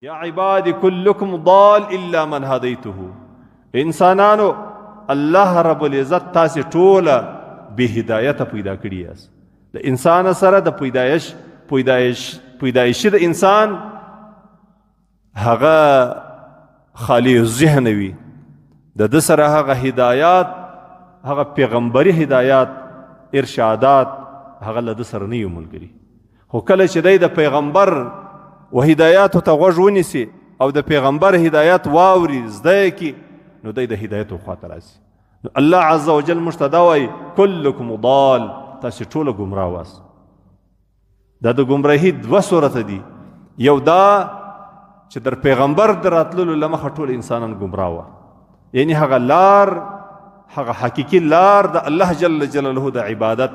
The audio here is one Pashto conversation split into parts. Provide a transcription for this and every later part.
یا عبادی کلکم ضال الا من هدیته. انسانانو الله رب العزت تاسې ټوله بې هدایته پیدا کړي یاست. د انسان سره د پیدایشي د انسان هغه خالی ذهن وي، د ده سره هغه هدایات، هغه پیغمبري هدایات، ارشادات هغه له ده سره نه یو ملګري. خو کله چې دی د پیغمبر و هدایاتو ته غوږ ونیسي او د پیغمبر هدایات واوري، زده یې کړي، نو دی د هدایتو خواته راځي. نو الله عز وجل موږ ته دا وایي کلکم ضال، تاسې ټوله ګمراه واست. دا د ګمراهي دوه صورته دي. یو دا چې در پیغمبر د راتللو له مخه ټول انسانان ګمراه وه، یعنی هغه لار، هغه حقیقي لار د الله جل جلاله د عبادت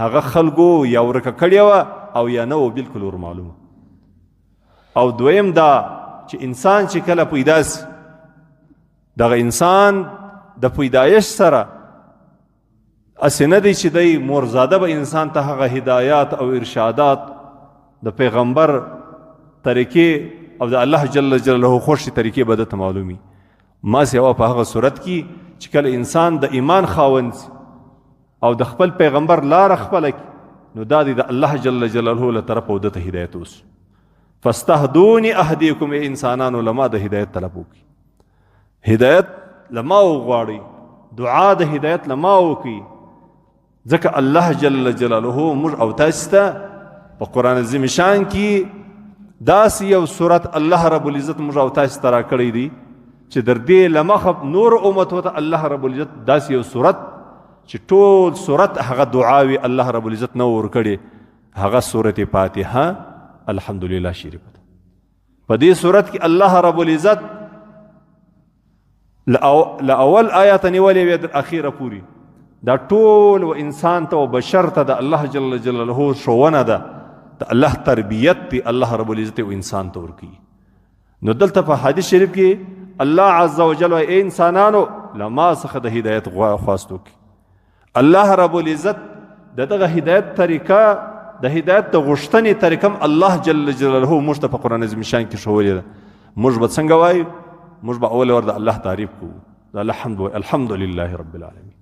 هغه خلکو یا ورکه کړې وه او یا نه و بلکل ور معلومه. او دویم دا چې انسان چې کله پیدا سي، دغه انسان د پیدایش سره اسې نه دی چې دی مورزاده به انسان ته هغه هدایات او ارشادات د پیغمبر طریقې او د الله جل جلاله خوښې طریقې به درته معلومي. ما سوا په هغه صورت کې چې کله انسان د ایمان خاوند سي او د خپل پیغمبر لاره خپله کړي، نو دا دی د الله جل جلاله له طرفه او دته هدایت اوسي. فاستهدوني اهديكم، ای انسانانو لما د هدایت طلب وکړي، هدایت لما وغواړئ، دعا د هدایت لما وکړي. ځکه الله جل جلاله موږ او تاسو ته په قرآن عظیم شان کې داسې یو صورت الله رب العزت موږ او تاسو ته راکړی دی چې در دې لمخه نور امتو ته الله رب العزت داسې یو صورت چې ټول صورت هغه دعاوي الله رب العزت نو ورکړي، هغه سورت فاتحه الحمدلله شریفه ده. په دې صورت کې الله رب العزت لاول آیات نیولې وي تر اخیره پوری، دا ټول و انسان ته او بشر ته د الله جل جلاله ښوونه ده، د الله تربیت دی الله رب العزت او انسان ته ورکوي. نو دلته په حدیث شریف کې الله عز وجل ای انسانانو لما څخه د هدایت خواست وکړي. الله رب العزت دغه هدایت طریقه، د هدایت د غوښتنې طریقه الله جل جلاله موږ ته په قرآن عظیم شان کې ښوولې ده. موږ به څنګه وایو؟ موږ به اول ور د الله تعریف کوو، د الحمد لله رب العالمین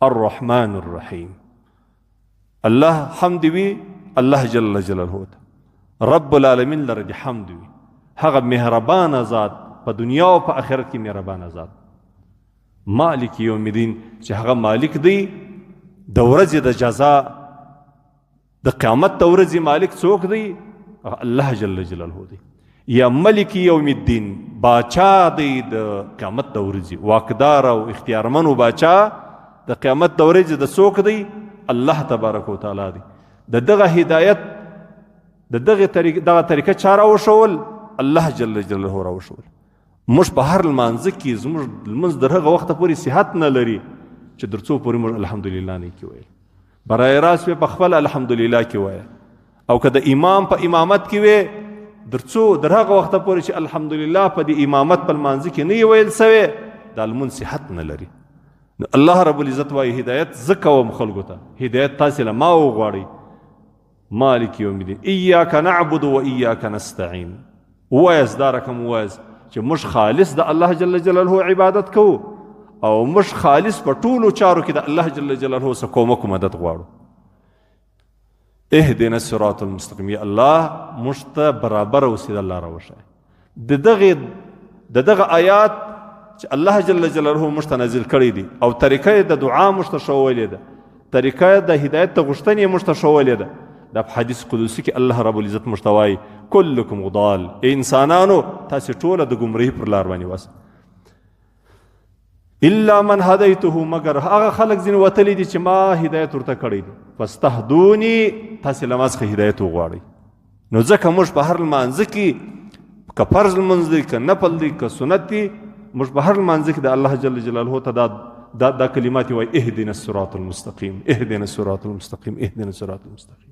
الرحمن الرحیم. الله حمد وي الله جل جلاله ته، رب العالمین لره د حمد وي، هغه مهربانه ذات، په دنیا او په آخرت کې مهربانه ذات. مالک یوم الدین، چې هغه مالک دی د ورځې د جزا، د قیامت د ورځې مالک څوک دی؟ الله جل جلاله دی. یا ملک یوم الدین، باچا دی د قیامت د ورځې، واکدار او اختیارمنو باچا د قیامت د ورځې د څوک دی؟ الله تبارک وتعالی دی. د دغه هدایت د دغه طریقه چا راوښول؟ الله جل جلاله راوښول. موږ په هر لمانځه کې زموږ لمونځ تر هغه وخته پورې صحت نه لري چې تر څو پورې موږ الحمدلله نه کې وایو. برای راست په خپل الحمدلله کې وایو، او که د امام په امامت کې وي تر څو تر هغه وخته پورې چې الحمدلله په دې امامت په لمانځه کې نه ویل سوی، دا لمونځ صحت نه لري. الله رب العزت وایي هدایت زه کوم خلکو ته، هدایت تاسې له ما وغواړئ. مالک یوم الدین ایاک نعبد و ایاک نستعین. ووایاست دا رقم ووایاست چې موږ خالص د الله جل جلاله عبادت کوو او موږ خالص په ټولو چارو کې د الله جل جلاله څخه کومک مدد غواړو. اهدنا الصراط المستقیم، یا الله موږ ته برابر او سیده لاره وښایه. د دغه آیات چې الله جل جلاله موږ ته نازل کړی دي او طریقه د دعا موږ ته ښوولې ده، طریقه د هدایت د غوښتنې موږ ته ښوولې ده. دا په حدیث قدسی کې الله رب العزت موږ ته وایي کلکم ضال، ای انسانانو تاسې ټوله د ګمراهي پر لار باندې واست. الا من هدیته، مگر هغه خلک ځینې وتلي دي چې ما هدایت ورته کړی دی. فاستهدوني، تاسې له ما څخه هدایت وغواړئ. نو ځکه موږ په هر لمانځه کې، که فرض لمونځ دی، که نفل دی، که سنت دی، موږ په هر لمانځه کې د الله جل جلاله ته دا کلمات وایي اهدنا الصراط المستقیم، اهدنا الصراط المستقیم، اهدنا الصراط المستقیم.